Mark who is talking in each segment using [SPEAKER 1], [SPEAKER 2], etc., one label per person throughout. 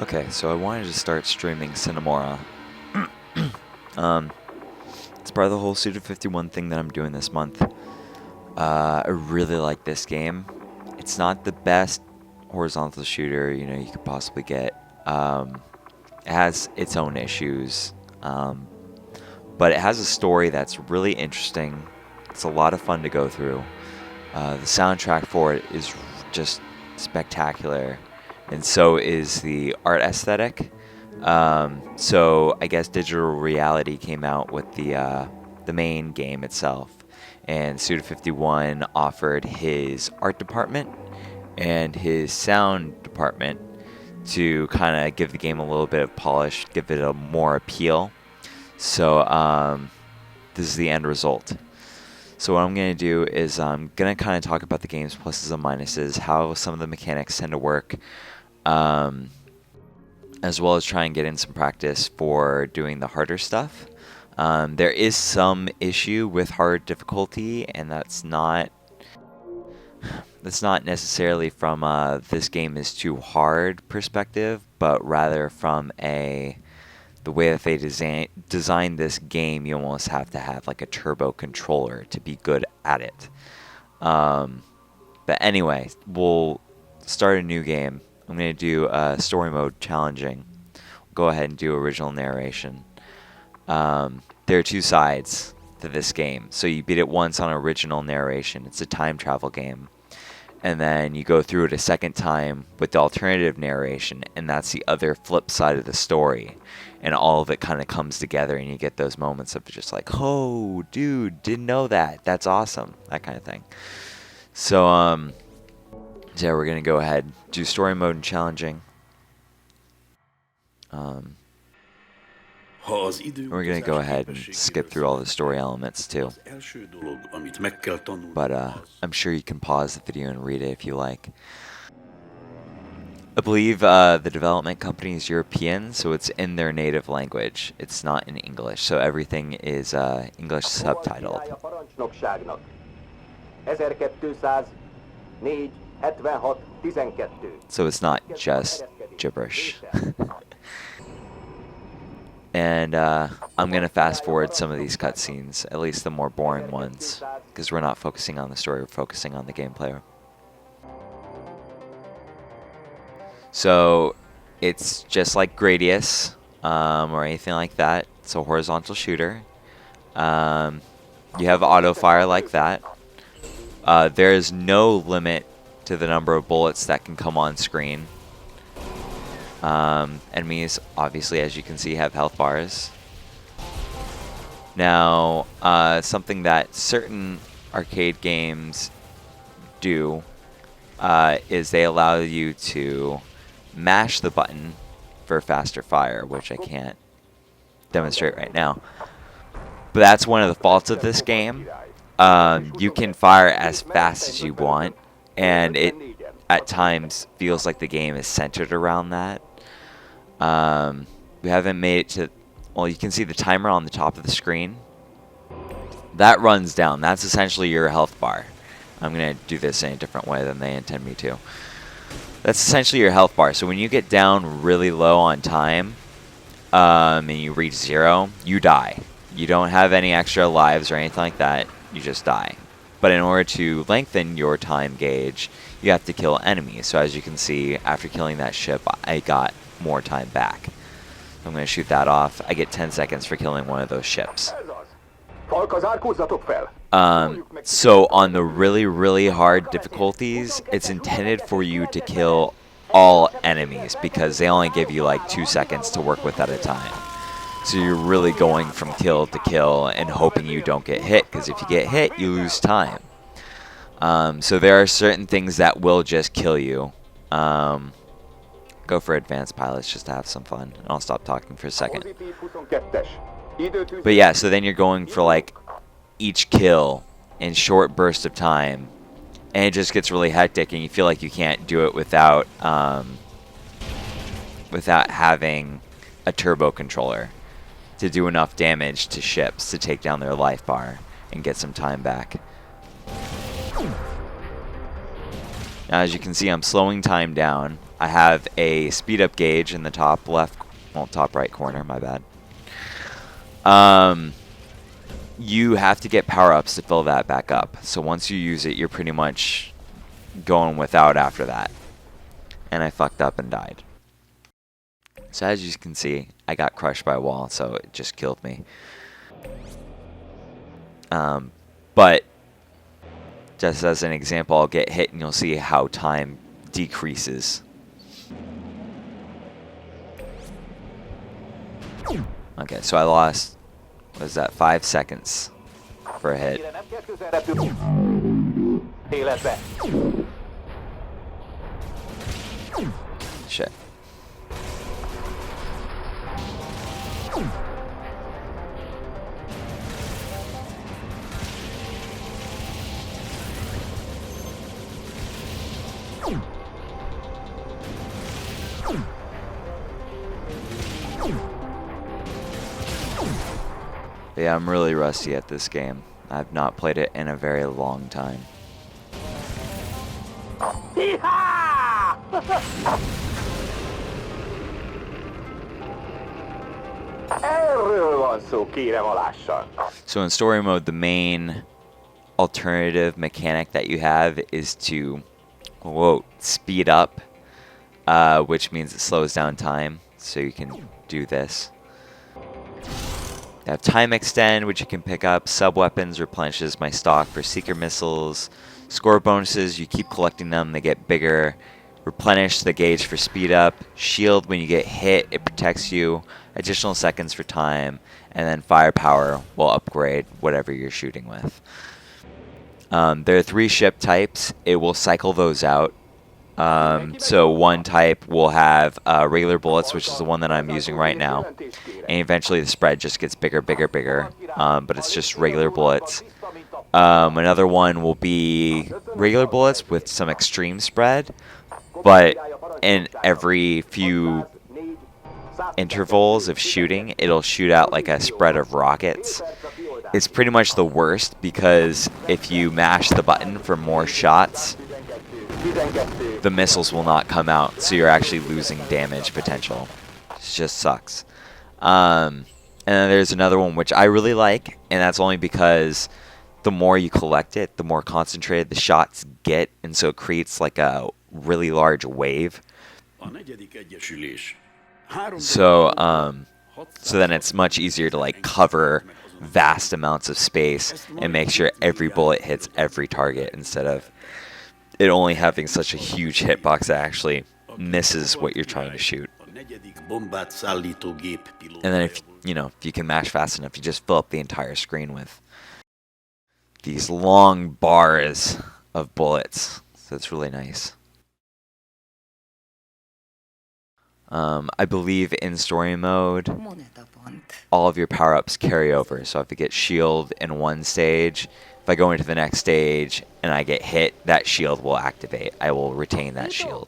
[SPEAKER 1] Okay, so I wanted to start streaming Sine Mora. It's part of the whole Suda51 thing that I'm doing this month. I really like this game. It's not the best horizontal shooter you could possibly get. It has its own issues, but it has a story that's really interesting. It's a lot of fun to go through. The soundtrack for it is just spectacular, and so is the art aesthetic. So I guess Digital Reality came out with the main game itself, and Suda51 offered his art department and his sound department to kind of give the game a little bit of polish, give it a more appeal. So this is the end result. So what I'm going to do is I'm going to kind of talk about the game's pluses and minuses, how some of the mechanics tend to work, as well as try and get in some practice for doing the harder stuff. There is some issue with hard difficulty, and that's not necessarily from this game is too hard perspective, but rather from the way that they designed this game. You almost have to have like a turbo controller to be good at it. But anyway, we'll start a new game. I'm going to do story mode challenging. Go ahead and do original narration. There are two sides to this game. So you beat it once on original narration. It's a time travel game. And then you go through it a second time with the alternative narration, and that's the other flip side of the story. And all of it kind of comes together, and you get those moments of just like, oh, dude, didn't know that. That's awesome. That kind of thing. So, yeah, we're going to go ahead, do story mode and challenging. We're going to go ahead and skip through all the story elements too. But I'm sure you can pause the video and read it if you like. I believe the development company is European, so it's in their native language. It's not in English, so everything is English subtitled. So it's not just gibberish. And I'm going to fast forward some of these cutscenes, at least the more boring ones, because we're not focusing on the story, we're focusing on the gameplay. So it's just like Gradius or anything like that. It's a horizontal shooter. You have auto fire like that. There is no limit to the number of bullets that can come on screen. Enemies, obviously, as you can see, have health bars. Now, something that certain arcade games do is they allow you to mash the button for faster fire, which I can't demonstrate right now. But that's one of the faults of this game. You can fire as fast as you want, and it at times feels like the game is centered around that. We haven't made it to... Well, you can see the timer on the top of the screen. That runs down. That's essentially your health bar. I'm going to do this in a different way than they intend me to. That's essentially your health bar. So when you get down really low on time, and you reach 0, you die. You don't have any extra lives or anything like that. You just die. But in order to lengthen your time gauge, you have to kill enemies. So as you can see, after killing that ship, I got more time back. I'm going to shoot that off. I get 10 seconds for killing one of those ships. So on the really, really hard difficulties, it's intended for you to kill all enemies because they only give you like 2 seconds to work with at a time. So you're really going from kill to kill and hoping you don't get hit, because if you get hit, you lose time. So there are certain things that will just kill you. Go for advanced pilots just to have some fun. And I'll stop talking for a second. But yeah, so then you're going for like each kill in short bursts of time, and it just gets really hectic, and you feel like you can't do it without having a turbo controller to do enough damage to ships to take down their life bar and get some time back. Now, as you can see, I'm slowing time down. I have a speed up gauge in the top left, well, top right corner, my bad. You have to get power-ups to fill that back up. So once you use it, you're pretty much going without after that. And I fucked up and died. So as you can see, I got crushed by a wall, so it just killed me. But just as an example, I'll get hit and you'll see how time decreases. Okay, so I lost, what is that, 5 seconds for a hit. Shit. Yeah, I'm really rusty at this game. I've not played it in a very long time. So in story mode, the main alternative mechanic that you have is to, quote, speed up, which means it slows down time, so you can do this. I have time extend, which you can pick up. Sub weapons replenishes my stock for seeker missiles. Score bonuses, you keep collecting them, they get bigger. Replenish the gauge for speed up. Shield, when you get hit, it protects you. Additional seconds for time. And then firepower will upgrade whatever you're shooting with. There are 3 ship types. It will cycle those out. So one type will have regular bullets, which is the one that I'm using right now. And eventually the spread just gets bigger, bigger, bigger. But it's just regular bullets. Another one will be regular bullets with some extreme spread. But in every few intervals of shooting, it'll shoot out like a spread of rockets. It's pretty much the worst because if you mash the button for more shots, the missiles will not come out, so you're actually losing damage potential. It just sucks. And then there's another one which I really like, and that's only because the more you collect it, the more concentrated the shots get, and so it creates like a really large wave. So then it's much easier to like cover vast amounts of space and make sure every bullet hits every target instead of it only having such a huge hitbox that actually misses what you're trying to shoot. And then if you can mash fast enough, you just fill up the entire screen with these long bars of bullets. So it's really nice. I believe in story mode, all of your power-ups carry over. So if I get shield in one stage, if I go into the next stage and I get hit, that shield will activate. I will retain that shield.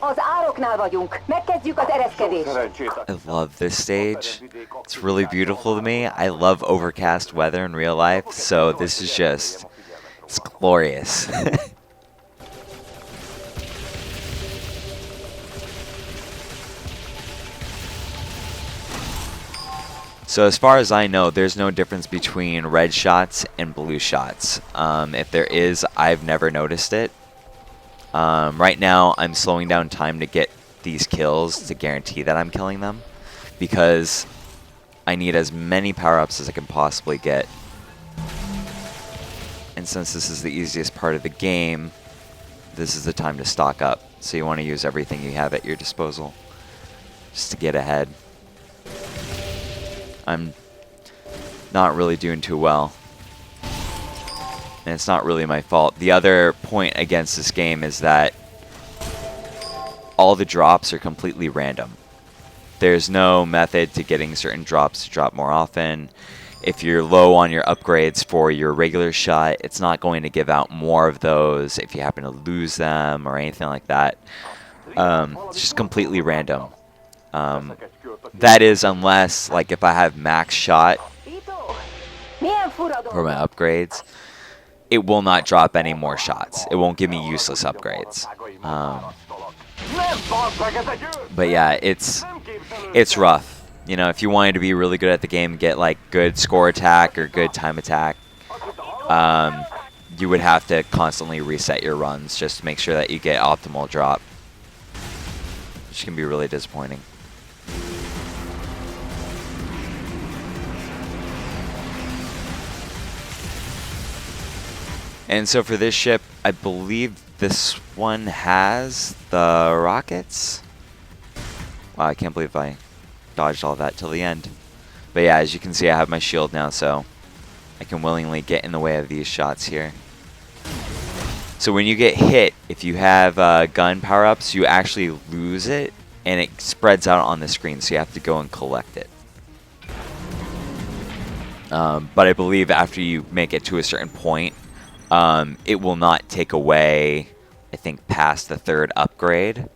[SPEAKER 1] I love this stage. It's really beautiful to me. I love overcast weather in real life, so this is just, it's glorious. So as far as I know, there's no difference between red shots and blue shots. If there is, I've never noticed it. Right now, I'm slowing down time to get these kills to guarantee that I'm killing them, because I need as many power-ups as I can possibly get. And since this is the easiest part of the game, this is the time to stock up. So you want to use everything you have at your disposal just to get ahead. I'm not really doing too well. And it's not really my fault. The other point against this game is that all the drops are completely random. There's no method to getting certain drops to drop more often. If you're low on your upgrades for your regular shot, it's not going to give out more of those if you happen to lose them or anything like that. It's just completely random. That is unless, like, if I have max shot for my upgrades, it will not drop any more shots. It won't give me useless upgrades. But yeah, it's rough. You know, if you wanted to be really good at the game, get like good score attack or good time attack, you would have to constantly reset your runs just to make sure that you get optimal drop, which can be really disappointing. And so for this ship, I believe this one has the rockets. Wow, I can't believe I dodged all that till the end. But yeah, as you can see, I have my shield now, so I can willingly get in the way of these shots here. So when you get hit, if you have gun power-ups, you actually lose it, and it spreads out on the screen, so you have to go and collect it. But I believe after you make it to a certain point, it will not take away, I think, past the 3rd upgrade.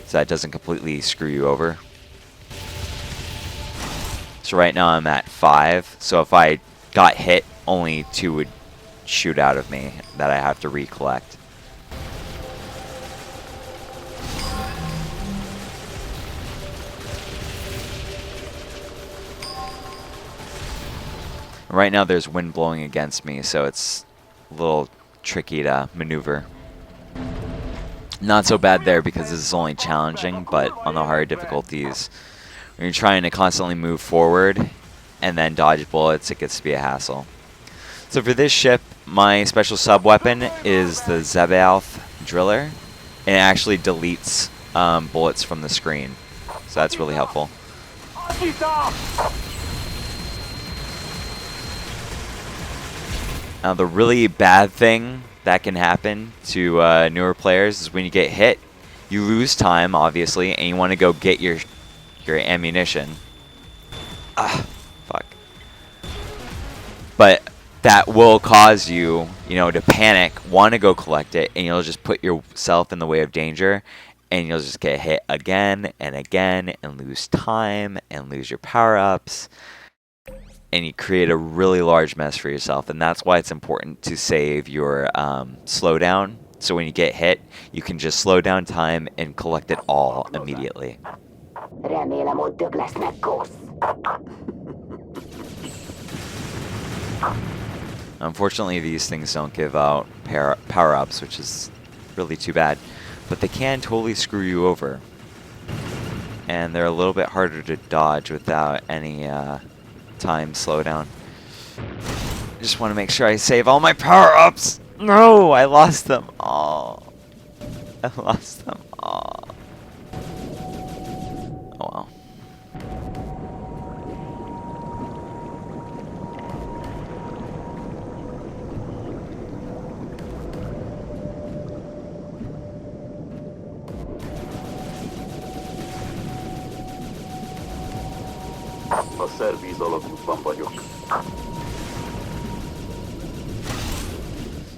[SPEAKER 1] So that doesn't completely screw you over. So right now I'm at 5. So if I got hit, only 2 would shoot out of me that I have to recollect. Right now there's wind blowing against me, so it's a little tricky to maneuver. Not so bad there because this is only challenging, but on the hard difficulties, when you're trying to constantly move forward and then dodge bullets, it gets to be a hassle. So for this ship, my special sub-weapon is the Zebalth Driller, and it actually deletes bullets from the screen. So that's really helpful. Now the really bad thing that can happen to newer players is when you get hit, you lose time, obviously, and you want to go get your ammunition. Ah, fuck. But that will cause you, to panic, want to go collect it, and you'll just put yourself in the way of danger, and you'll just get hit again and again, and lose time, and lose your power-ups, and you create a really large mess for yourself, and that's why it's important to save your slowdown, so when you get hit, you can just slow down time and collect it all immediately. Unfortunately, these things don't give out power-ups, which is really too bad. But they can totally screw you over. And they're a little bit harder to dodge without any time slowdown. I just want to make sure I save all my power-ups! No! I lost them all. I lost them all. Oh well.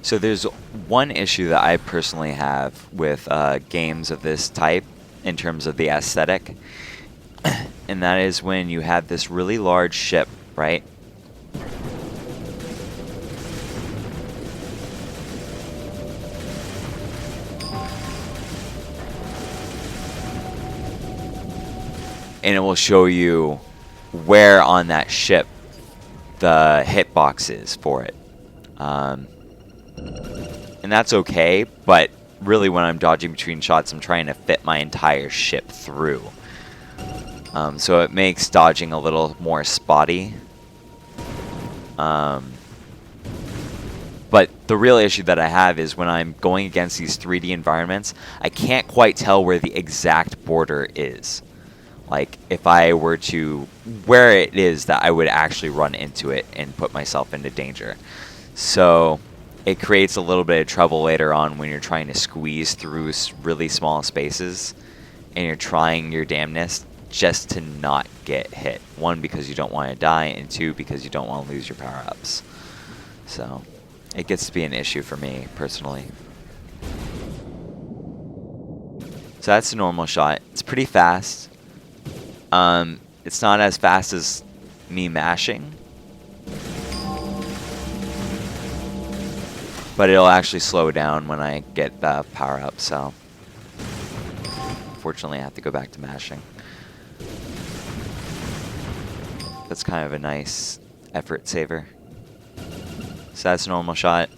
[SPEAKER 1] So there's one issue that I personally have with games of this type in terms of the aesthetic, and that is when you have this really large ship, right? And it will show you where on that ship the hitbox is for it. And that's okay, but really when I'm dodging between shots, I'm trying to fit my entire ship through. So it makes dodging a little more spotty. But the real issue that I have is when I'm going against these 3D environments, I can't quite tell where the exact border is. Like, if I were to, where it is that I would actually run into it and put myself into danger. So it creates a little bit of trouble later on when you're trying to squeeze through really small spaces and you're trying your damnedest just to not get hit. 1, because you don't want to die, and 2, because you don't want to lose your power-ups. So it gets to be an issue for me, personally. So that's a normal shot. It's pretty fast. It's not as fast as me mashing, but it'll actually slow down when I get the power up, so unfortunately I have to go back to mashing. That's kind of a nice effort saver. So that's a normal shot.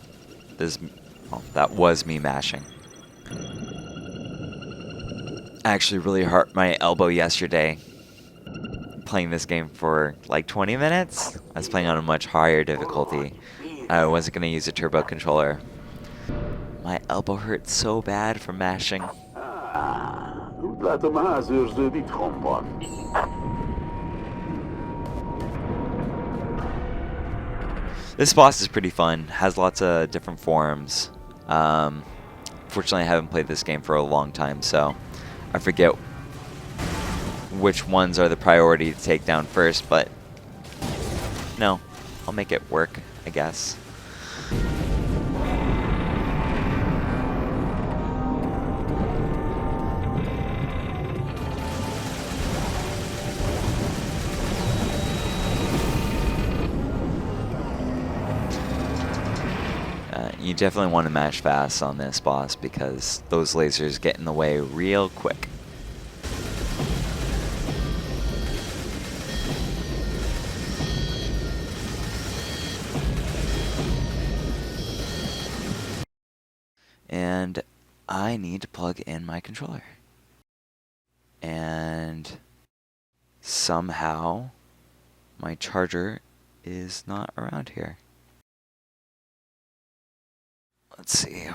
[SPEAKER 1] Oh, that was me mashing. I actually really hurt my elbow yesterday playing this game for like 20 minutes. I was playing on a much higher difficulty. I wasn't going to use a turbo controller. My elbow hurt so bad from mashing. This boss is pretty fun. Has lots of different forms. Fortunately, I haven't played this game for a long time, so I forget which ones are the priority to take down first, but no, I'll make it work, I guess. You definitely want to mash fast on this boss because those lasers get in the way real quick. And I need to plug in my controller. And somehow my charger is not around here. Let's see. Here's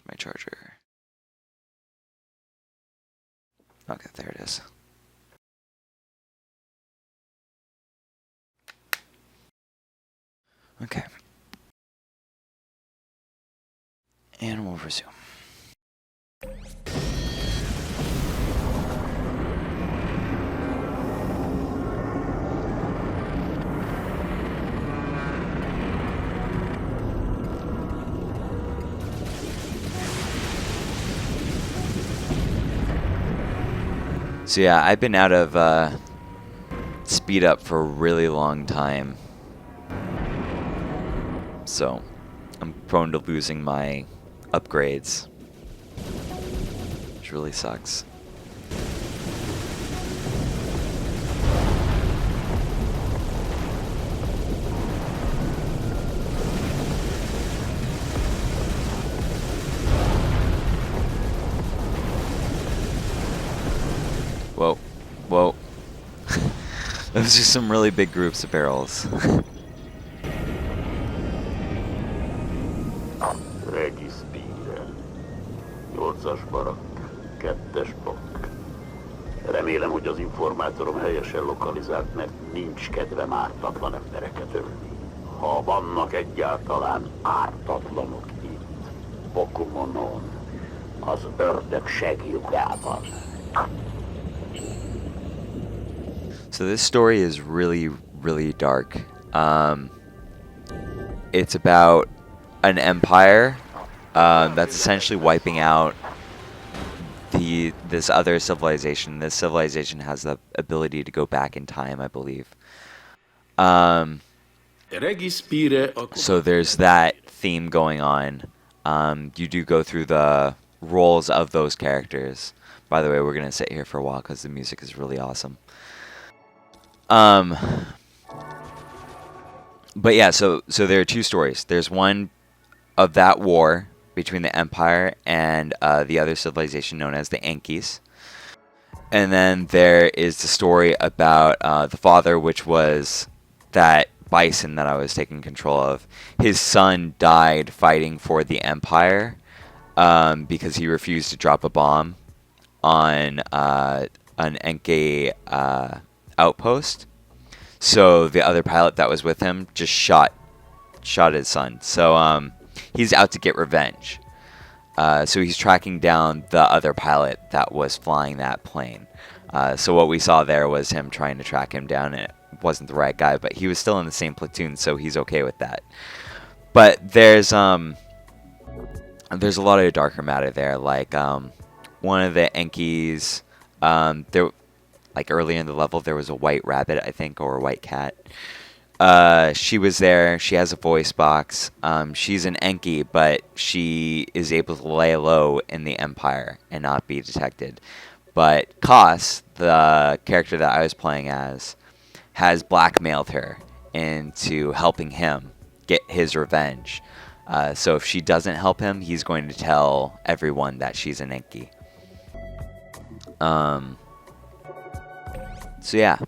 [SPEAKER 1] my charger. Okay, there it is. Okay. And we'll resume. So yeah, I've been out of speed up for a really long time. So I'm prone to losing my upgrades, which really sucks. Whoa, whoa. Those are some really big groups of barrels.
[SPEAKER 2] Remélem, hogy az informátorom helyesen lokalizált, mert nincs kedvem ártatlan embereket ölni. Ha vannak egyáltalán ártatlanok itt, Pokémonon, az ördög segjugában.
[SPEAKER 1] So this story is really, really dark. It's about an empire that's essentially wiping out this other civilization. This civilization has the ability to go back in time, I believe. So there's that theme going on. You do go through the roles of those characters. By the way, we're gonna sit here for a while because the music is really awesome. But yeah, so there are two stories. There's one of that war between the Empire and the other civilization known as the Yankees. And then there is the story about the father, which was that bison that I was taking control of. His son died fighting for the Empire because he refused to drop a bomb on an Yankee outpost. So the other pilot that was with him just shot his son. So he's out to get revenge. So he's tracking down the other pilot that was flying that plane. So what we saw there was him trying to track him down, and it wasn't the right guy, but he was still in the same platoon, so he's okay with that. But there's a lot of darker matter there. Like one of the Yankees, there, like early in the level, there was a white rabbit, I think, or a white cat. She was there. She has a voice box. She's an Enki, but she is able to lay low in the Empire and not be detected. But Kos, the character that I was playing as, has blackmailed her into helping him get his revenge. So if she doesn't help him, he's going to tell everyone that she's an Enki. So yeah.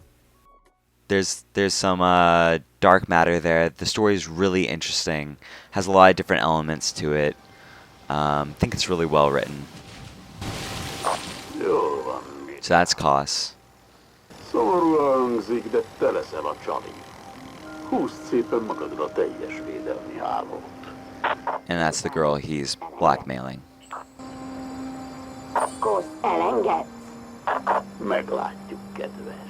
[SPEAKER 1] There's some dark matter there. The story is really interesting. Has a lot of different elements to it. I think it's really well written. So that's Kos.
[SPEAKER 2] Szomorúan hangzik, de te leszel a csali. Húzd szépen magadra a teljes védelmi hálót.
[SPEAKER 1] And that's the girl he's blackmailing.
[SPEAKER 3] Kósz, elengedsz?
[SPEAKER 2] Meglátjuk, kedves.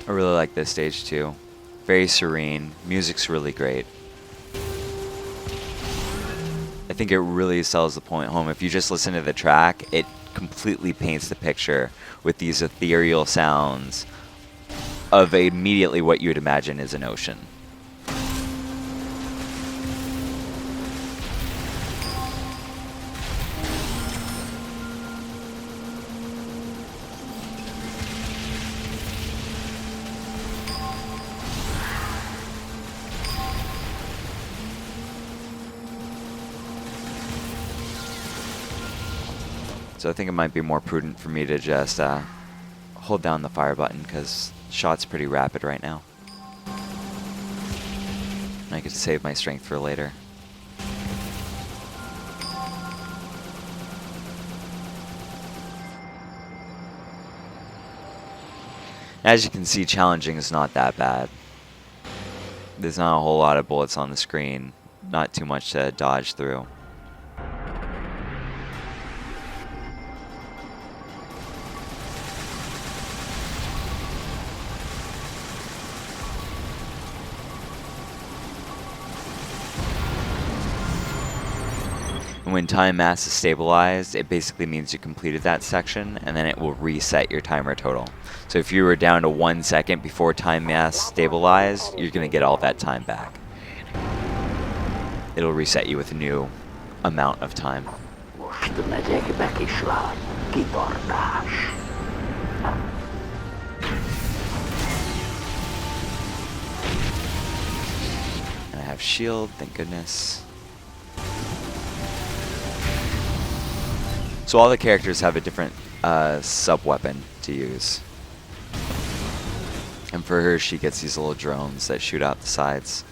[SPEAKER 1] I really like this stage too. Very serene. Music's really great. I think it really sells the point home. If you just listen to the track, it completely paints the picture with these ethereal sounds of immediately what you would imagine is an ocean. So I think it might be more prudent for me to just hold down the fire button because shot's pretty rapid right now. And I could save my strength for later. As you can see, challenging is not that bad. There's not a whole lot of bullets on the screen, not too much to dodge through. When time mass is stabilized, it basically means you completed that section, and then it will reset your timer total. So if you were down to 1 second before time mass stabilized, you're going to get all that time back. It'll reset you with a new amount of time.
[SPEAKER 2] Most megyek be, kislány. Kitartás.
[SPEAKER 1] And I have shield, thank goodness. So all the characters have a different sub-weapon to use. And for her, she gets these little drones that shoot out the sides.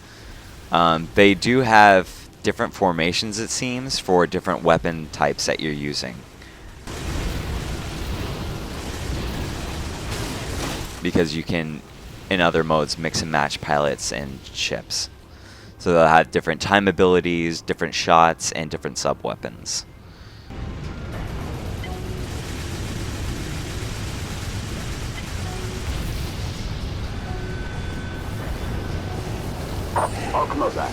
[SPEAKER 1] They do have different formations, it seems, for different weapon types that you're using. Because you can, in other modes, mix and match pilots and ships. So they'll have different time abilities, different shots, and different sub-weapons.
[SPEAKER 2] Aknozás.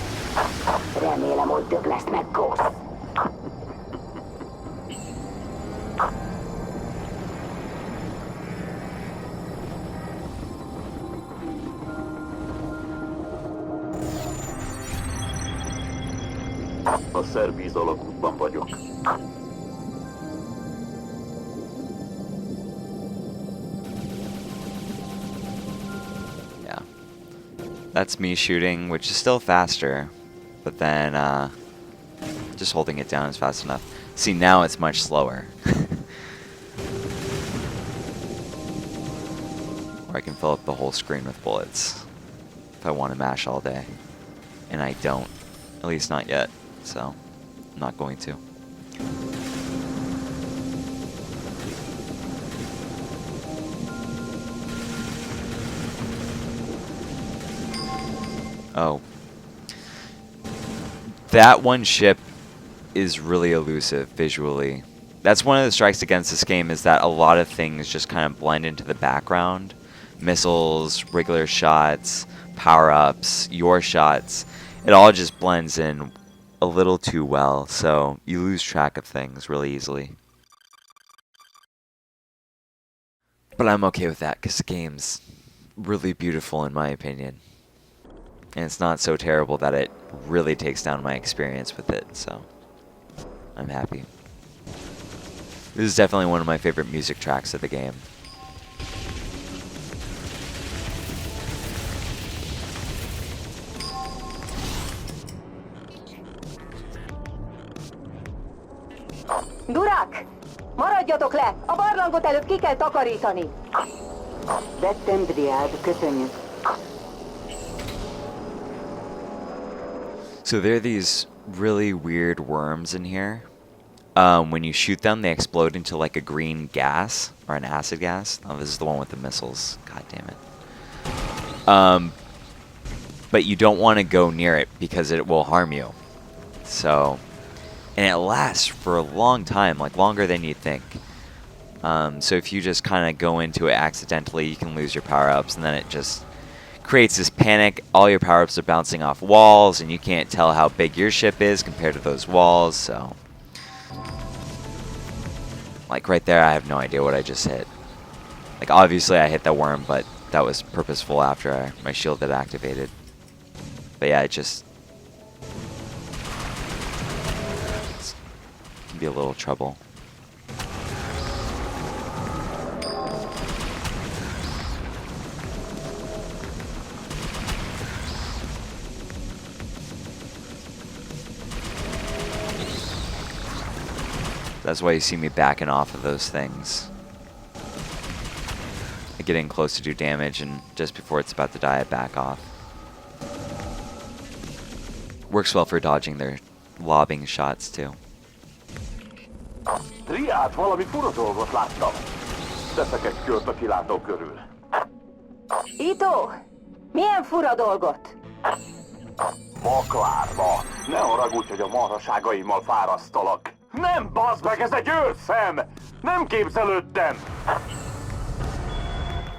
[SPEAKER 3] Remélem, hogy több lesz meg, Kósz.
[SPEAKER 2] A szervíz alagútban vagyok.
[SPEAKER 1] Yeah. That's me shooting, which is still faster, but then just holding it down is fast enough. See, now it's much slower. Or I can fill up the whole screen with bullets if I want to mash all day. And I don't. At least not yet, so I'm not going to. Oh. That one ship is really elusive visually. That's one of the strikes against this game, is that a lot of things just kind of blend into the background. Missiles, regular shots, power-ups, your shots. It all just blends in a little too well, so you lose track of things really easily. But I'm okay with that because the game's really beautiful in my opinion. And it's not so terrible that it really takes down my experience with it, so I'm happy. This is definitely one of my favorite music tracks of the game.
[SPEAKER 3] Durak! Maradjatok le! A barlangot előbb ki kell takarítani! Vettem, Driád, köszönjük.
[SPEAKER 1] So there are these really weird worms in here. When you shoot them, they explode into like a green gas or an acid gas. Oh, this is the one with the missiles. God damn it. But you don't want to go near it because it will harm you. So, and it lasts for a long time, like longer than you think. So if you just kind of go into it accidentally, you can lose your power-ups, and then it just creates this panic. All your power-ups are bouncing off walls, and you can't tell how big your ship is compared to those walls, so... Like right there, I have no idea what I just hit. Like obviously I hit the worm, but that was purposeful after my shield had activated. But yeah, it just... It can be a little trouble. That's why you see me backing off of those things. I get in close to do damage, and just before it's about to die, I back off. Works well for dodging their lobbing shots, too.
[SPEAKER 2] Driát, valami fura dolgot láttam. Teszek egy kört a kilátó körül.
[SPEAKER 3] Ito! Milyen fura dolgot?
[SPEAKER 2] Baklárva! Ne haragudj, hogy a marhaságaimmal fárasztalak! Nem, bazd meg, ez egy őrszem! Nem képzelődtem!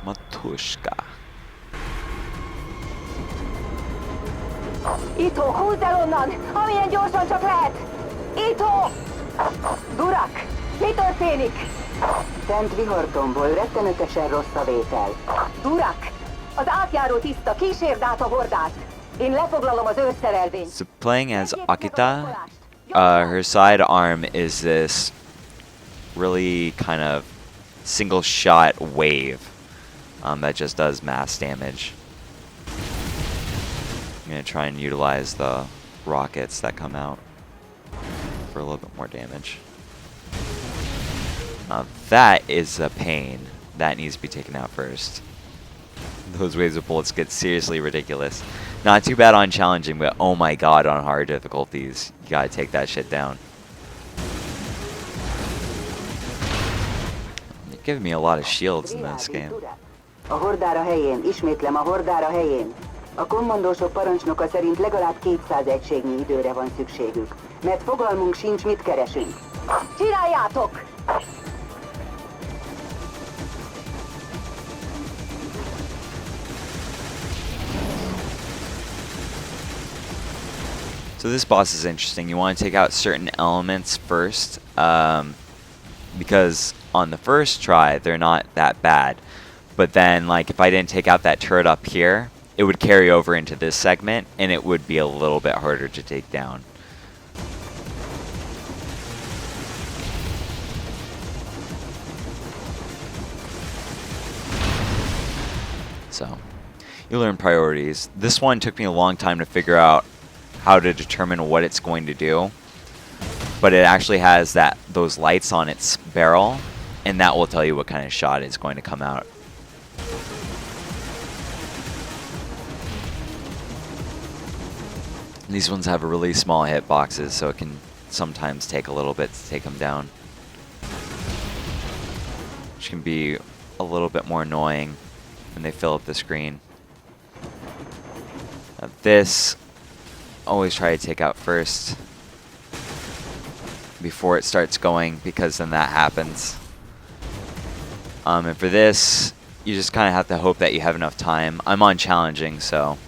[SPEAKER 1] Matuska.
[SPEAKER 3] Ito, húzd el onnan! Amilyen gyorsan csak lehet! Ito! Durak! Mi történik? Fent vihartomból rettenetesen rossz a vétel. Durak! Az átjáró tiszta, kísérd át a hordát! Én lefoglalom az őrszerelvényt.
[SPEAKER 1] So playing as Akita, her side arm is this really kind of single shot wave that just does mass damage. I'm going to try and utilize the rockets that come out for a little bit more damage. That is a pain. That needs to be taken out first. Those waves of bullets get seriously ridiculous. Not too bad on challenging, but oh my god, on hard difficulties, you gotta take that shit down. You're giving me a lot of shields in this game.
[SPEAKER 3] A hordára helyén, ismétlem, a hordára helyén. A kommandósok parancsnoka szerint legalább 200 egységnyi időre van szükségük, mert fogalmunk sincs, mit keresünk. Csináljátok!
[SPEAKER 1] So this boss is interesting. You want to take out certain elements first, because on the first try, they're not that bad. But then, like, if I didn't take out that turret up here, it would carry over into this segment, and it would be a little bit harder to take down. So, you learn priorities. This one took me a long time to figure out how to determine what it's going to do, but it actually has those lights on its barrel, and that will tell you what kind of shot is going to come out. These ones have really small hitboxes, so it can sometimes take a little bit to take them down, which can be a little bit more annoying when they fill up the screen. This, always try to take out first before it starts going, because then that happens. And for this, you just kind of have to hope that you have enough time. I'm on challenging, so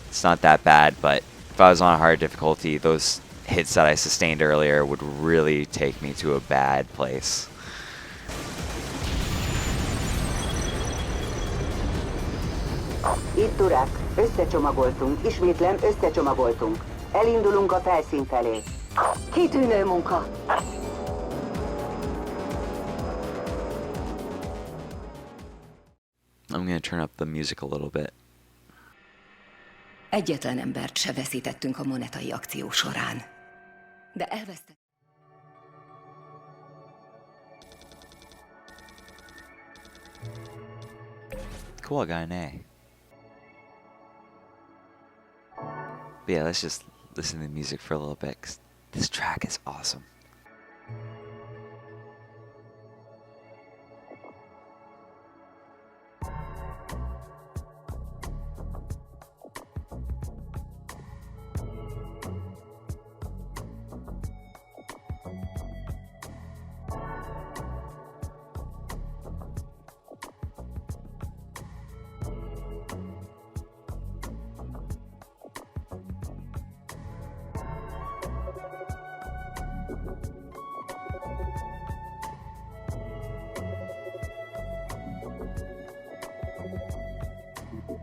[SPEAKER 1] it's not that bad, but if I was on a hard difficulty, those hits that I sustained earlier would really take me to a bad place.
[SPEAKER 3] Itt Durak, összecsomagoltunk, ismétlem összecsomagoltunk. Elindulunk a felszín felé. Kitűnő munka!
[SPEAKER 1] I'm gonna turn up the music a little bit.
[SPEAKER 4] Egyetlen embert se veszítettünk a monetai akció során. De elvesztettünk.
[SPEAKER 1] Cool, I got an A. But yeah, let's just listen to the music for a little bit, 'cause this track is awesome.